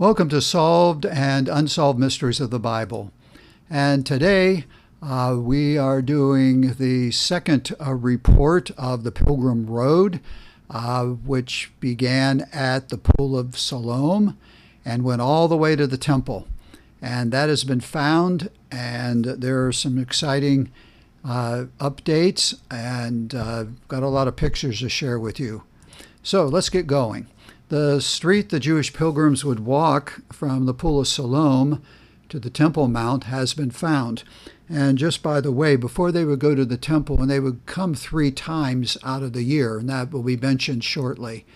Welcome to Solved and Unsolved Mysteries of the Bible. And today we are doing the second report of the Pilgrim Road, which began at the Pool of Siloam and went all the way to the temple. And that has been found, and there are some exciting updates, and got a lot of pictures to share with you. So let's get going. The street the Jewish pilgrims would walk from the Pool of Siloam to the Temple Mount has been found. And just by the way, before they would go to the temple, and they would come 3 times out of the year, and that will be mentioned shortly.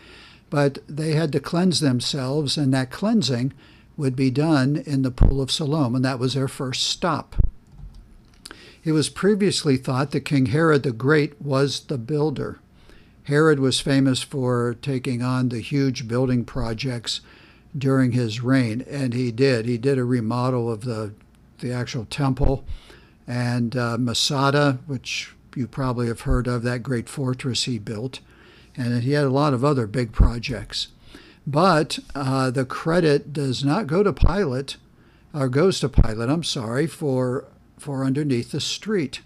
But they had to cleanse themselves, and that cleansing would be done in the Pool of Siloam, and that was their first stop. It was previously thought that King Herod the Great was the builder. Herod was famous for taking on the huge building projects during his reign, and he did. He did a remodel of the actual temple, and Masada, which you probably have heard of, that great fortress he built, and he had a lot of other big projects. But the credit does not go to Pilate, or goes to Pilate, I'm sorry, for underneath the street.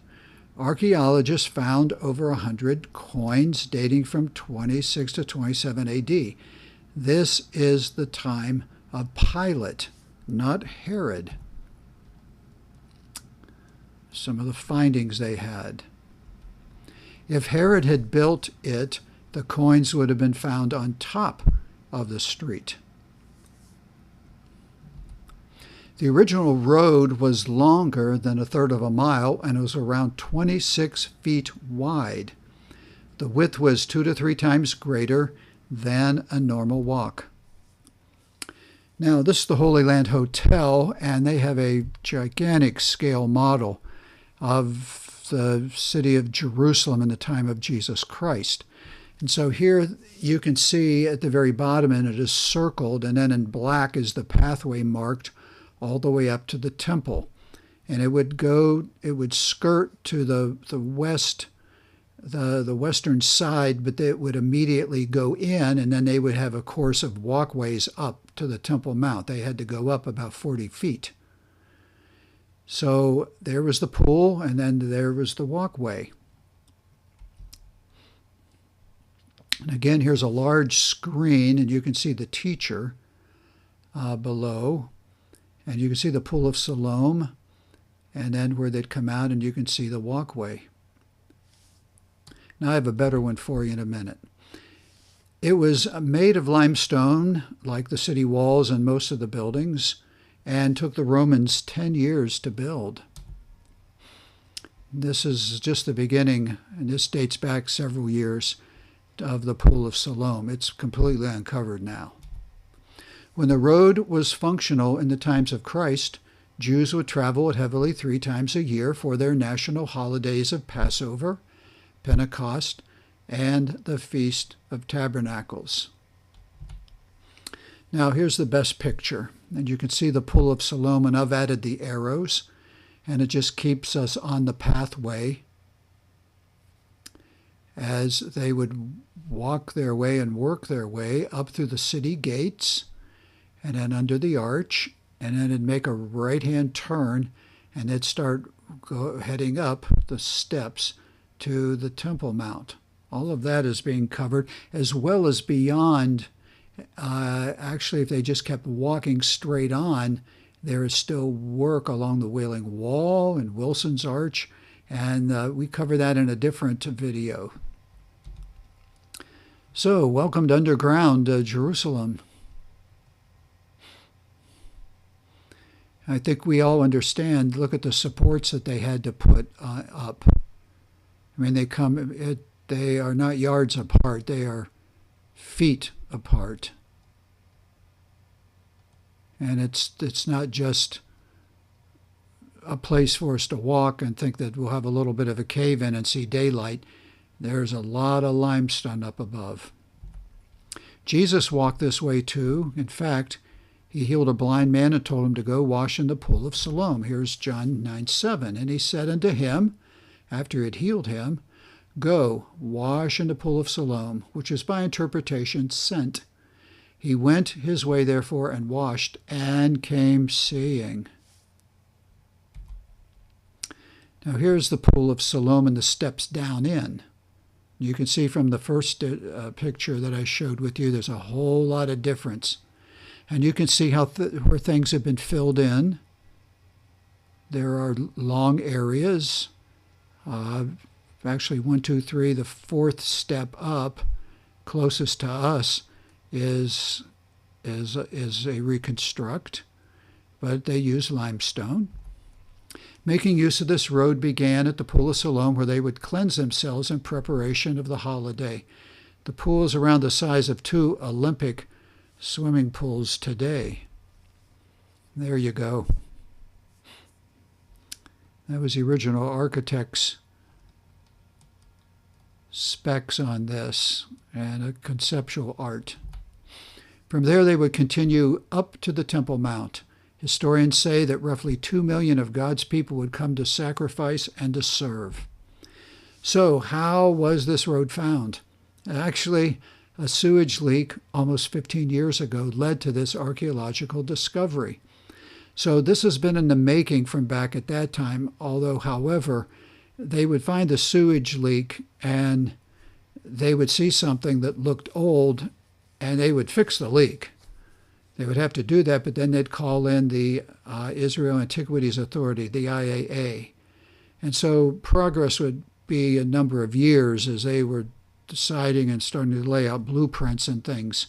Archaeologists found over 100 coins dating from 26 to 27 AD. This is the time of Pilate, not Herod. Some of the findings they had. If Herod had built it, the coins would have been found on top of the street. The original road was longer than 1/3 of a mile, and it was around 26 feet wide. The width was 2 to 3 times greater than a normal walk. Now, this is the Holy Land Hotel, and they have a gigantic scale model of the city of Jerusalem in the time of Jesus Christ. And so here you can see at the very bottom, and it is circled, and then in black is the pathway marked all the way up to the temple. And it would skirt to the west, the western side, but it would immediately go in, and then they would have a course of walkways up to the Temple Mount. They had to go up about 40 feet. So there was the pool, and then there was the walkway. And again, here's a large screen, and you can see the teacher below. And you can see the Pool of Siloam, and then where they'd come out, and you can see the walkway. Now I have a better one for you in a minute. It was made of limestone, like the city walls and most of the buildings, and took the Romans 10 years to build. This is just the beginning, and this dates back several years of the Pool of Siloam. It's completely uncovered now. When the road was functional in the times of Christ, Jews would travel it heavily 3 times a year for their national holidays of Passover, Pentecost, and the Feast of Tabernacles. Now here's the best picture, and you can see the Pool of Siloam, and I've added the arrows, and it just keeps us on the pathway as they would walk their way and work their way up through the city gates, and then under the arch, and then it'd make a right-hand turn, and it'd start heading up the steps to the Temple Mount. All of that is being covered, as well as beyond. Actually, if they just kept walking straight on, there is still work along the Wailing Wall and Wilson's Arch, and we cover that in a different video. So, welcome to underground Jerusalem. I think we all understand. Look at the supports that they had to put up. I mean, they are not yards apart. They are feet apart. And it's not just a place for us to walk and think that we'll have a little bit of a cave in and see daylight. There's a lot of limestone up above. Jesus walked this way too. In fact, he healed a blind man and told him to go wash in the Pool of Siloam. Here's John 9:7. And he said unto him, after he had healed him, Go, wash in the Pool of Siloam, which is by interpretation sent. He went his way, therefore, and washed, and came seeing. Now here's the Pool of Siloam and the steps down in. You can see from the first picture that I showed with you, there's a whole lot of difference. And you can see how where things have been filled in. There are long areas. Actually, 1, 2, 3, the fourth step up, closest to us, is a reconstruct, but they use limestone. Making use of this road began at the Pool of Siloam, where they would cleanse themselves in preparation of the holiday. The pool is around the size of 2 Olympic swimming pools today. There you go. That was the original architect's specs on this and a conceptual art. From there, they would continue up to the Temple Mount. Historians say that roughly 2 million of God's people would come to sacrifice and to serve. So how was this road found? Actually, a sewage leak almost 15 years ago led to this archaeological discovery. So this has been in the making from back at that time, although, however, they would find the sewage leak and they would see something that looked old and they would fix the leak. They would have to do that, but then they'd call in the Israel Antiquities Authority, the IAA. And so progress would be a number of years as they were deciding and starting to lay out blueprints and things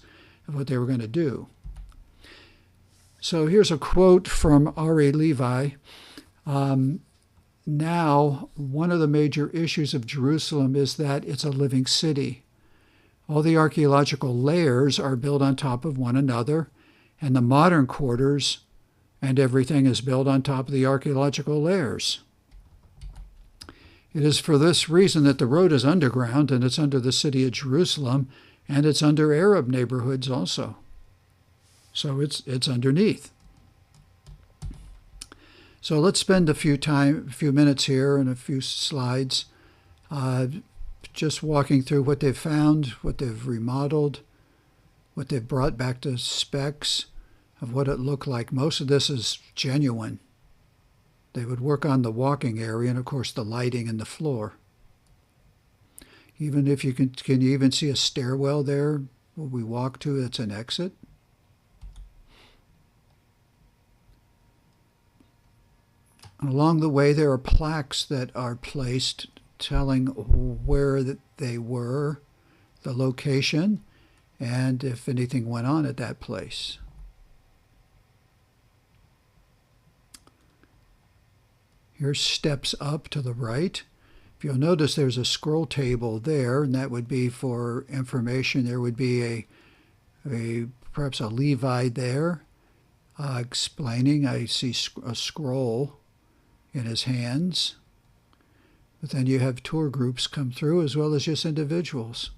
of what they were going to do. So here's a quote from R.A. Levi. Now, one of the major issues of Jerusalem is that it's a living city. All the archaeological layers are built on top of one another, and the modern quarters and everything is built on top of the archaeological layers. It is for this reason that the road is underground, and it's under the city of Jerusalem, and it's under Arab neighborhoods also. So it's underneath. So let's spend a few minutes here and a few slides just walking through what they've found, what they've remodeled, what they've brought back to specs of what it looked like. Most of this is genuine. They would work on the walking area and, of course, the lighting and the floor. Even if you can you even see a stairwell there where we walk to? That's an exit. Along the way, there are plaques that are placed telling where they were, the location, and if anything went on at that place. Here's steps up to the right. If you'll notice, there's a scroll table there, and that would be for information. There would be perhaps a Levite there explaining. I see a scroll in his hands. But then you have tour groups come through as well as just individuals.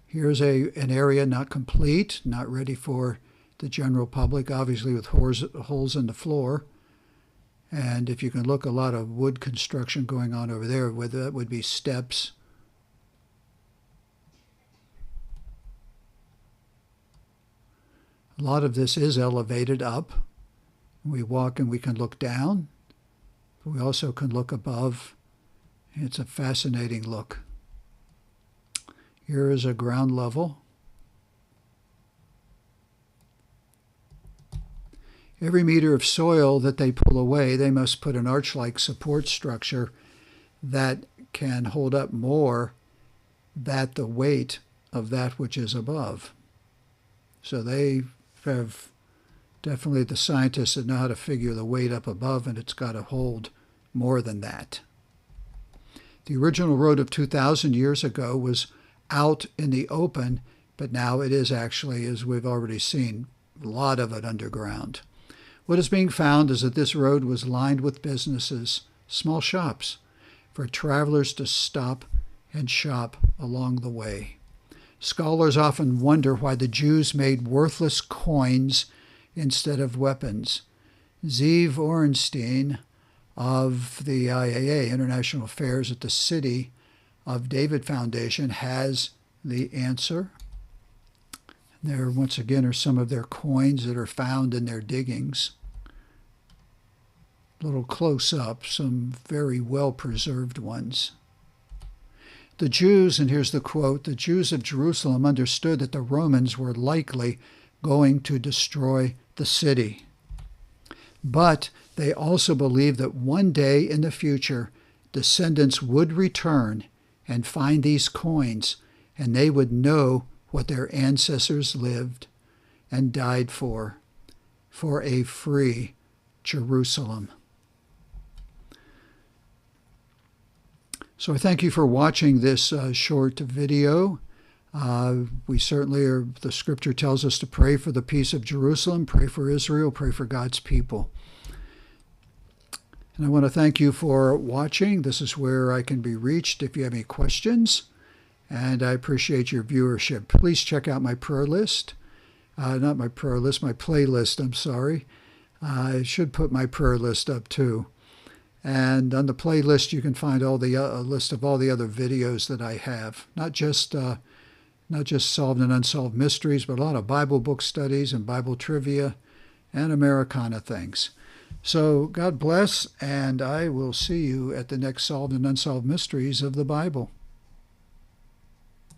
Here's an area not complete, not ready for the general public, obviously with holes in the floor. And if you can look, a lot of wood construction going on over there, whether that would be steps. A lot of this is elevated up. We walk and we can look down, but we also can look above. It's a fascinating look. Here is a ground level. Every meter of soil that they pull away, they must put an arch-like support structure that can hold up more than the weight of that which is above. So they have definitely the scientists that know how to figure the weight up above, and it's got to hold more than that. The original road of 2,000 years ago was out in the open, but now it is actually, as we've already seen, a lot of it underground. What is being found is that this road was lined with businesses, small shops, for travelers to stop and shop along the way. Scholars often wonder why the Jews made worthless coins instead of weapons. Zeev Orenstein of the IAA, International Affairs at the City of David Foundation, has the answer. There, once again, are some of their coins that are found in their diggings. A little close up, some very well-preserved ones. The Jews, and here's the quote, the Jews of Jerusalem understood that the Romans were likely going to destroy the city. But they also believed that one day in the future, descendants would return and find these coins, and they would know what their ancestors lived and died for a free Jerusalem. So I thank you for watching this short video. We certainly are, the scripture tells us to pray for the peace of Jerusalem, pray for Israel, pray for God's people. And I want to thank you for watching. This is where I can be reached if you have any questions. And I appreciate your viewership. Please check out my prayer list. Not my prayer list, my playlist, I'm sorry. I should put my prayer list up too. And on the playlist, you can find all the list of all the other videos that I have. Not just solved and unsolved mysteries, but a lot of Bible book studies and Bible trivia and Americana things. So God bless, and I will see you at the next Solved and Unsolved Mysteries of the Bible.